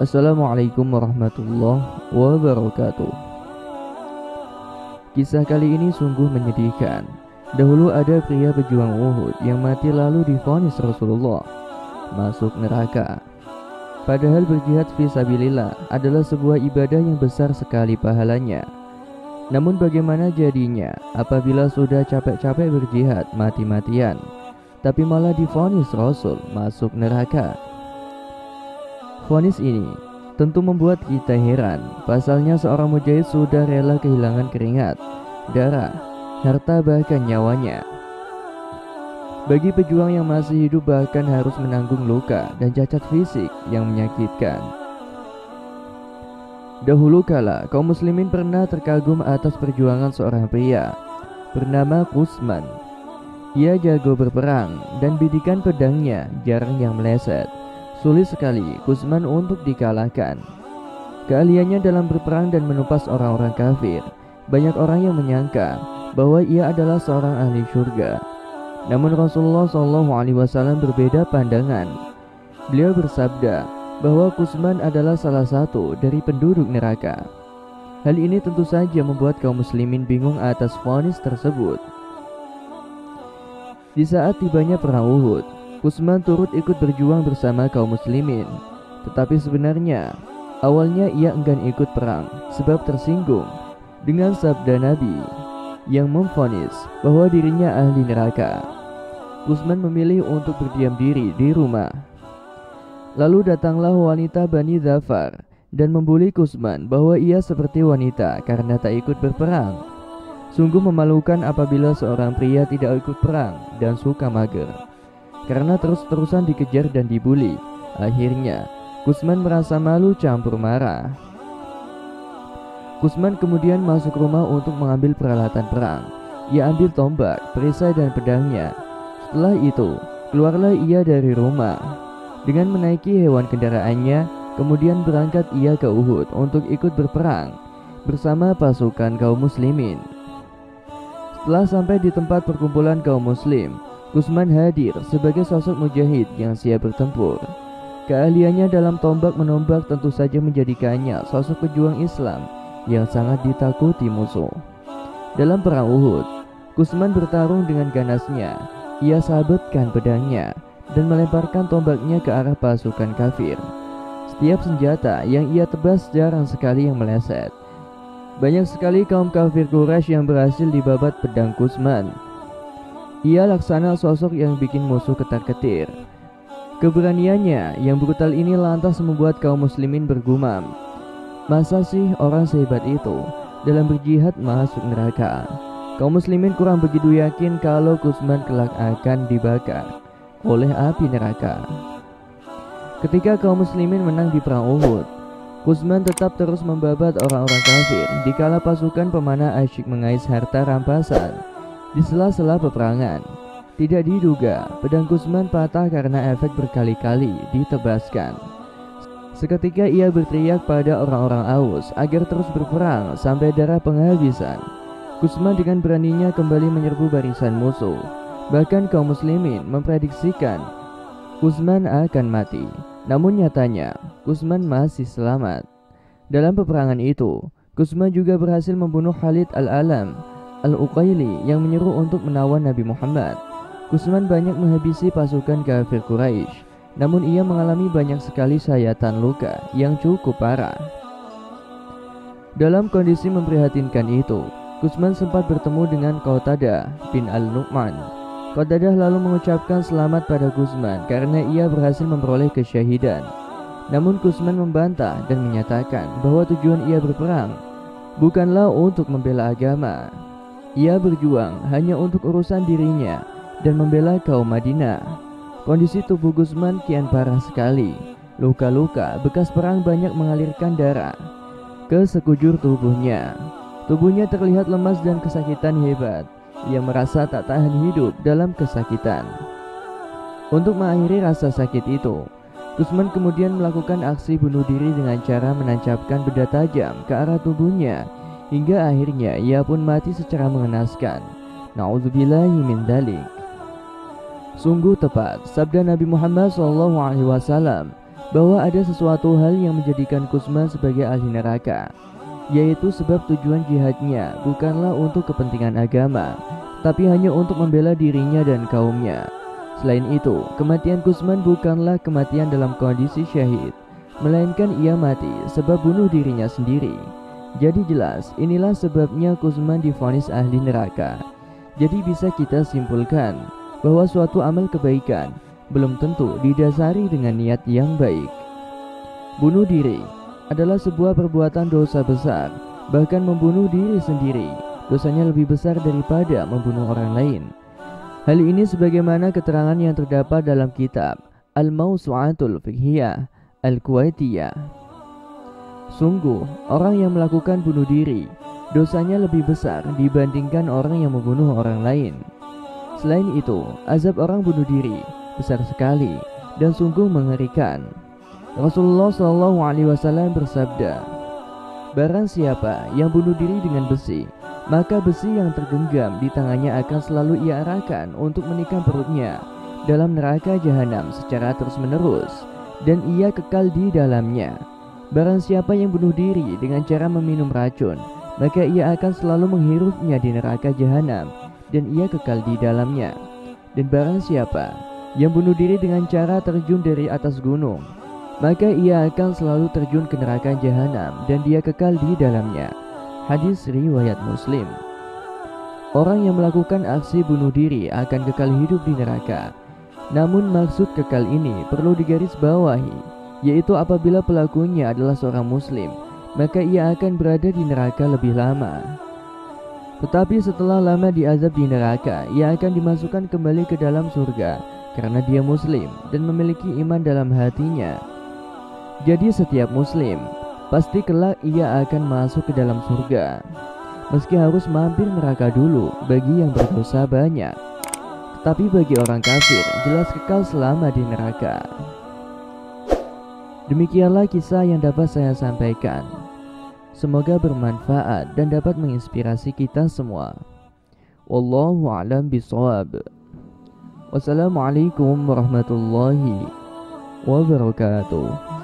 Assalamualaikum warahmatullahi wabarakatuh. Kisah kali ini sungguh menyedihkan. Dahulu ada pria pejuang Uhud yang mati lalu divonis Rasulullah masuk neraka. Padahal berjihad fisabilillah adalah sebuah ibadah yang besar sekali pahalanya. Namun bagaimana jadinya apabila sudah capek-capek berjihad mati-matian, tapi malah divonis Rasul masuk neraka? Vonis ini tentu membuat kita heran. Pasalnya seorang mujahid sudah rela kehilangan keringat, darah, harta bahkan nyawanya. Bagi pejuang yang masih hidup bahkan harus menanggung luka dan cacat fisik yang menyakitkan. Dahulu kala kaum muslimin pernah terkagum atas perjuangan seorang pria bernama Kusman. Ia jago berperang dan bidikan pedangnya jarang yang meleset. Sulit sekali Kusman untuk dikalahkan. Keahliannya dalam berperang dan menumpas orang-orang kafir. Banyak orang yang menyangka bahwa ia adalah seorang ahli surga. Namun Rasulullah SAW berbeda pandangan. Beliau bersabda bahwa Kusman adalah salah satu dari penduduk neraka. Hal ini tentu saja membuat kaum muslimin bingung atas vonis tersebut. Di saat tibanya perang Uhud, Kusman turut ikut berjuang bersama kaum muslimin. Tetapi sebenarnya awalnya ia enggan ikut perang sebab tersinggung dengan sabda Nabi yang memvonis bahwa dirinya ahli neraka. Kusman memilih untuk berdiam diri di rumah. Lalu datanglah wanita Bani Zafar dan membuli Kusman bahwa ia seperti wanita karena tak ikut berperang. Sungguh memalukan apabila seorang pria tidak ikut perang dan suka mager. Karena terus-terusan dikejar dan dibuli, akhirnya Kusman merasa malu campur marah. Kusman kemudian masuk rumah untuk mengambil peralatan perang. Ia ambil tombak, perisai dan pedangnya. Setelah itu, keluarlah ia dari rumah. Dengan menaiki hewan kendaraannya, kemudian berangkat ia ke Uhud untuk ikut berperang bersama pasukan kaum muslimin. Setelah sampai di tempat perkumpulan kaum muslim, Kusman hadir sebagai sosok mujahid yang siap bertempur. Keahliannya dalam tombak menombak tentu saja menjadikannya sosok pejuang Islam yang sangat ditakuti musuh. Dalam perang Uhud, Kusman bertarung dengan ganasnya. Ia sabetkan pedangnya dan melemparkan tombaknya ke arah pasukan kafir. Setiap senjata yang ia tebas jarang sekali yang meleset. Banyak sekali kaum kafir Quraisy yang berhasil dibabat pedang Kusman. Ia laksana sosok yang bikin musuh ketar-ketir. Keberaniannya yang brutal ini lantas membuat kaum muslimin bergumam, masa sih orang sehebat itu dalam berjihad masuk neraka? Kaum muslimin kurang begitu yakin kalau Kusman kelak akan dibakar oleh api neraka. Ketika kaum muslimin menang di perang Uhud, Kusman tetap terus membabat orang-orang kafir dikala pasukan pemanah asyik mengais harta rampasan. Di sela-sela peperangan, tidak diduga pedang Kusman patah karena efek berkali-kali ditebaskan. Seketika ia berteriak pada orang-orang Aus agar terus berperang sampai darah penghabisan. Kusman dengan beraninya kembali menyerbu barisan musuh. Bahkan kaum muslimin memprediksikan Kusman akan mati. Namun nyatanya Kusman masih selamat. Dalam peperangan itu, Kusman juga berhasil membunuh Khalid al-Alam Al-Uqaili yang menyuruh untuk menawan Nabi Muhammad. Kusman banyak menghabisi pasukan kafir Quraisy, namun ia mengalami banyak sekali sayatan luka yang cukup parah. Dalam kondisi memprihatinkan itu, Kusman sempat bertemu dengan Qatadah bin Al-Nu'man. Qatadah lalu mengucapkan selamat pada Kusman karena ia berhasil memperoleh kesyahidan. Namun Kusman membantah dan menyatakan bahwa tujuan ia berperang bukanlah untuk membela agama. Ia berjuang hanya untuk urusan dirinya dan membela kaum Madinah. Kondisi tubuh Kusman kian parah sekali. Luka-luka bekas perang banyak mengalirkan darah ke sekujur tubuhnya. Tubuhnya terlihat lemas dan kesakitan hebat. Ia merasa tak tahan hidup dalam kesakitan. Untuk mengakhiri rasa sakit itu, Kusman kemudian melakukan aksi bunuh diri dengan cara menancapkan benda tajam ke arah tubuhnya. Hingga akhirnya ia pun mati secara mengenaskan. Na'udzubillahi min dzalik. Sungguh tepat sabda Nabi Muhammad SAW bahwa ada sesuatu hal yang menjadikan Kusman sebagai ahli neraka, yaitu sebab tujuan jihadnya bukanlah untuk kepentingan agama, tapi hanya untuk membela dirinya dan kaumnya. Selain itu, kematian Kusman bukanlah kematian dalam kondisi syahid, melainkan ia mati sebab bunuh dirinya sendiri. Jadi jelas, inilah sebabnya Kusman divonis ahli neraka. Jadi bisa kita simpulkan bahwa suatu amal kebaikan belum tentu didasari dengan niat yang baik. Bunuh diri adalah sebuah perbuatan dosa besar. Bahkan membunuh diri sendiri dosanya lebih besar daripada membunuh orang lain. Hal ini sebagaimana keterangan yang terdapat dalam kitab Al-Mawsu'atul Fiqhiyah Al-Kuwaitiyah. Sungguh, orang yang melakukan bunuh diri dosanya lebih besar dibandingkan orang yang membunuh orang lain. Selain itu, azab orang bunuh diri besar sekali dan sungguh mengerikan. Rasulullah SAW bersabda, barang siapa yang bunuh diri dengan besi, maka besi yang tergenggam di tangannya akan selalu ia arahkan untuk menikam perutnya dalam neraka jahanam secara terus-menerus, dan ia kekal di dalamnya. Barang siapa yang bunuh diri dengan cara meminum racun, maka ia akan selalu menghirupnya di neraka jahanam, dan ia kekal di dalamnya. Dan barang siapa yang bunuh diri dengan cara terjun dari atas gunung, maka ia akan selalu terjun ke neraka jahanam dan dia kekal di dalamnya. Hadis riwayat Muslim. Orang yang melakukan aksi bunuh diri akan kekal hidup di neraka. Namun maksud kekal ini perlu digarisbawahi, yaitu apabila pelakunya adalah seorang muslim, maka ia akan berada di neraka lebih lama. Tetapi setelah lama diazab di neraka, ia akan dimasukkan kembali ke dalam surga karena dia muslim dan memiliki iman dalam hatinya. Jadi setiap muslim pasti kelak ia akan masuk ke dalam surga, meski harus mampir neraka dulu bagi yang berdosa banyak. Tetapi bagi orang kafir jelas kekal selama di neraka. Demikianlah kisah yang dapat saya sampaikan. Semoga bermanfaat dan dapat menginspirasi kita semua. Wallahu a'lam bishawab. Wassalamualaikum warahmatullahi wabarakatuh.